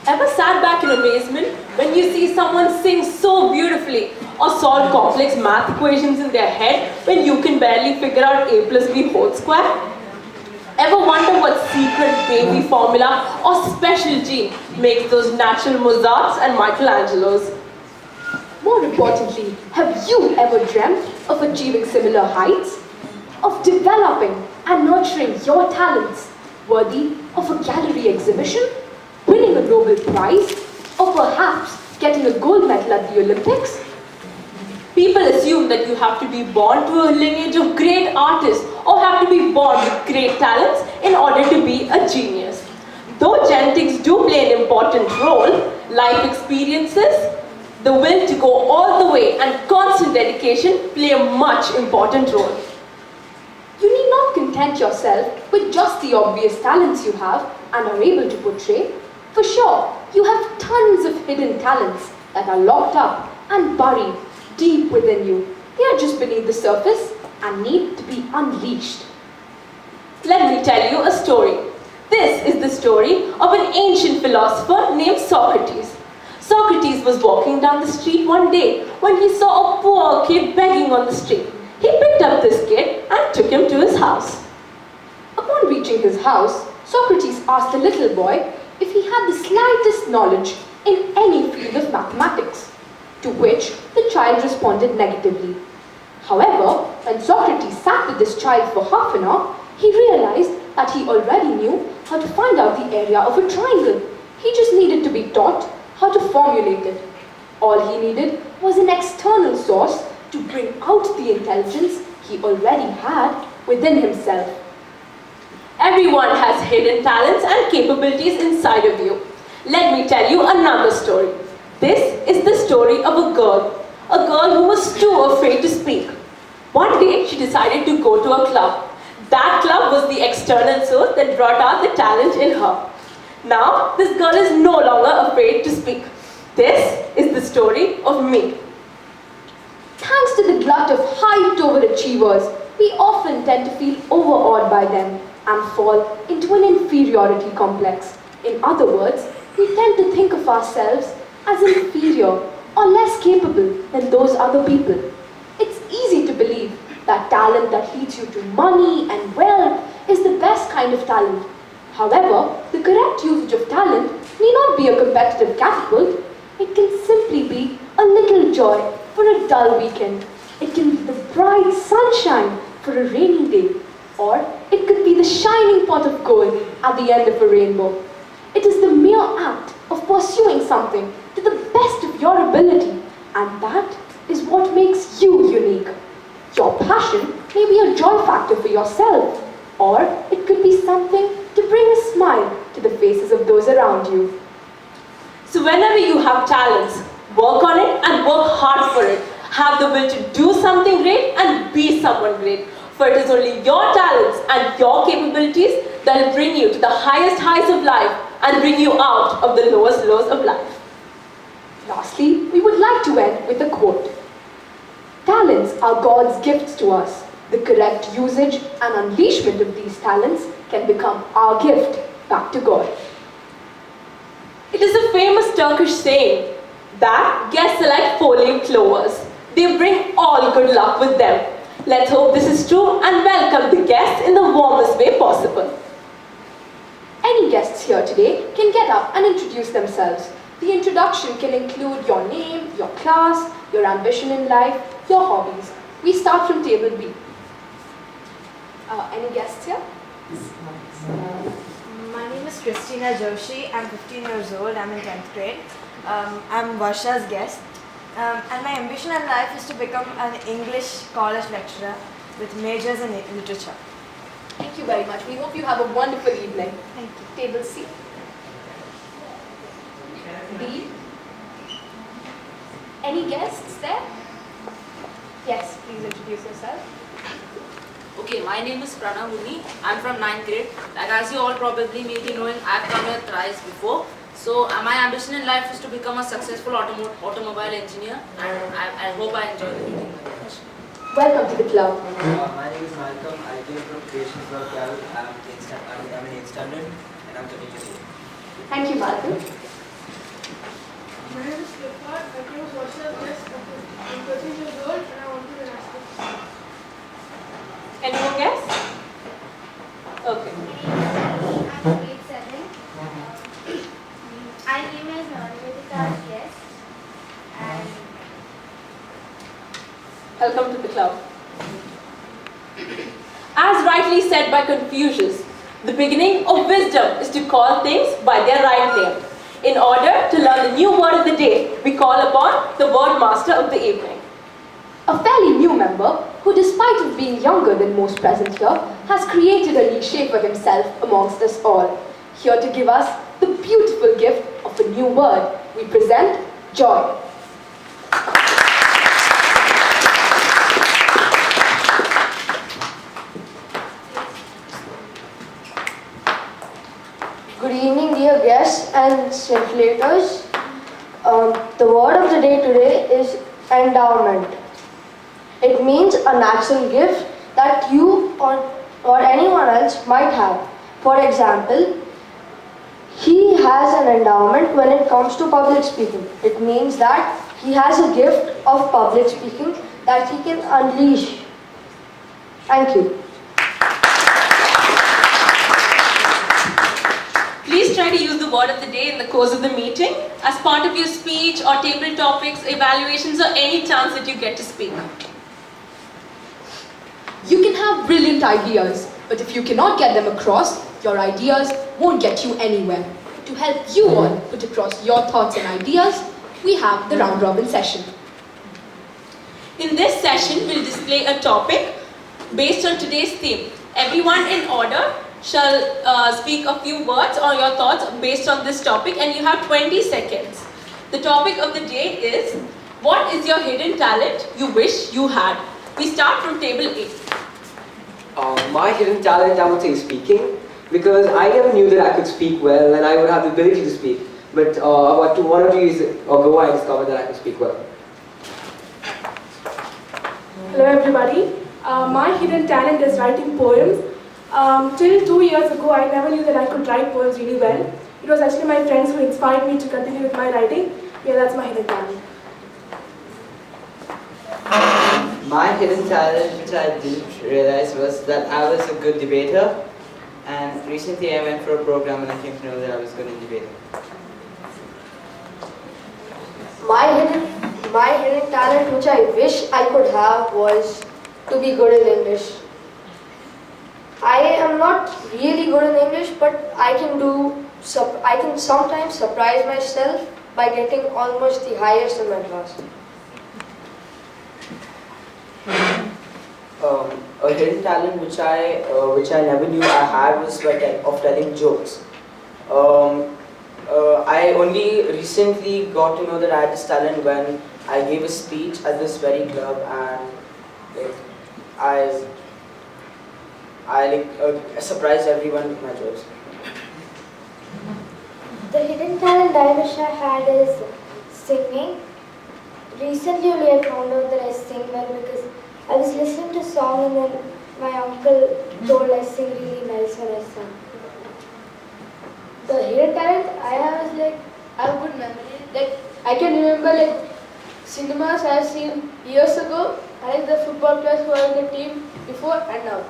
Ever sat back in amazement when you see someone sing so beautifully or solve complex math equations in their head when you can barely figure out a plus b whole square? Ever wonder what secret baby formula or special gene makes those natural Mozarts and Michelangelos? More importantly, have you ever dreamt of achieving similar heights? Of developing and nurturing your talents worthy of a gallery exhibition? Winning a Nobel Prize? Or perhaps getting a gold medal at the Olympics? People assume that you have to be born to a lineage of great artists or have to be born with great talents in order to be a genius. Though genetics do play an important role, life experiences, the will to go all the way and constant dedication play a much important role. You need not content yourself with just the obvious talents you have and are able to portray. For sure, you have tons of hidden talents that are locked up and buried deep within you. They are just beneath the surface and need to be unleashed. Let me tell you a story. This is the story of an ancient philosopher named Socrates. Socrates was walking down the street one day when he saw a poor kid begging on the street. He picked up this kid and took him to his house. Upon reaching his house, Socrates asked the little boy if he had the slightest knowledge in any field of mathematics, to which the child responded negatively. However, when Socrates sat with this child for half an hour, he realized that he already knew how to find out the area of a triangle. He just needed to be taught how to formulate it. All he needed was an external source to bring out the intelligence he already had within himself. Everyone has hidden talents and capabilities inside of you. Let me tell you another story. This is the story of a girl who was too afraid to speak. One day she decided to go to a club. That club was the external source that brought out the talent in her. Now this girl is no longer afraid to speak. This is the story of me. Thanks to the glut of hyped overachievers, we often tend to feel overawed by them and fall into an inferiority complex. In other words, we tend to think of ourselves as inferior or less capable than those other people. It's easy to believe that talent that leads you to money and wealth is the best kind of talent. However, the correct usage of talent may not be a competitive catapult. It can simply be a little joy for a dull weekend. It can be the bright sunshine for a rainy day. Or it could be the shining pot of gold at the end of a rainbow. It is the mere act of pursuing something to the best of your ability, and that is what makes you unique. Your passion may be a joy factor for yourself, or it could be something to bring a smile to the faces of those around you. So whenever you have talents, work on it and work hard for it. Have the will to do something great and be someone great. For it is only your talents and your capabilities that will bring you to the highest highs of life and bring you out of the lowest lows of life. Lastly, we would like to end with a quote. Talents are God's gifts to us. The correct usage and unleashment of these talents can become our gift back to God. It is a famous Turkish saying that guests are like four-leaf clovers. They bring all good luck with them. Let's hope this is true and welcome the guests in the warmest way possible. Any guests here today can get up and introduce themselves. The introduction can include your name, your class, your ambition in life, your hobbies. We start from table B. Any guests here? My name is Christina Joshi. I'm 15 years old. I'm in 10th grade. I'm Varsha's guest. And my ambition in life is to become an English college lecturer with majors in literature. Thank you very much. We hope you have a wonderful evening. Thank you. Table C. B. Any guests there? Yes, please introduce yourself. Okay, my name is Pranav Muni. I'm from 9th grade. Like as you all probably may be knowing, I've come here thrice before. So my ambition in life is to become a successful automobile engineer, and I hope I enjoy the meeting. Welcome to the club. My name is Malcolm. I came from Creations of Gavel. I'm in 8th standard and I'm 13 years old. Thank you, Malcolm. My name is Clifford. I came as Varsha's guest. I'm 13 years old and I want to be an astronaut. Anyone guess? Okay. I'm grade 7. I came as non-Vedika's guest and Welcome to the club. As rightly said by Confucius, the beginning of wisdom is to call things by their right name. In order to learn the new word of the day, we call upon the word master of the evening. A fairly new member, who despite of being younger than most present here, has created a niche for himself amongst us all. Here to give us the beautiful gift of a new word, we present Joy. Good evening, dear guests and Scintillators. The word of the day today is endowment. It means a natural gift that you or anyone else might have. For example, he has an endowment when it comes to public speaking. It means that he has a gift of public speaking that he can unleash. Thank you. Please try to use the word of the day in the course of the meeting as part of your speech or table topics, evaluations, or any chance that you get to speak. You can have brilliant ideas, but if you cannot get them across, your ideas won't get you anywhere. To help you all put across your thoughts and ideas, we have the round robin session. In this session, we'll display a topic based on today's theme. Everyone in order shall speak a few words or your thoughts based on this topic, and you have 20 seconds. The topic of the day is, what is your hidden talent you wish you had? We start from table A. My hidden talent, I would say, is speaking, because I never knew that I could speak well and I would have the ability to speak. But about 1 or 2 years ago, I discovered that I could speak well. Hello everybody. My hidden talent is writing poems. Till 2 years ago, I never knew that I could write poems really well. It was actually my friends who inspired me to continue with my writing. Yeah, that's my hidden talent. My hidden talent, which I didn't realize, was that I was a good debater. And recently I went for a program and I came to know that I was good in debating. My hidden talent, which I wish I could have, was to be good in English. I am not really good in English, but I can sometimes surprise myself by getting almost the highest in my class. A hidden talent which I never knew I had was of telling jokes. I only recently got to know that I had this talent when I gave a speech at this very club, and I surprised everyone with my jokes. the hidden talent I wish I had is singing. Recently only I found out that I sing well because I was listening to a song and then my uncle told I sing really nice when I sing. The hidden talent I have is I have good memory. I can remember cinemas I have seen years ago, and the football players who are in the team before and now.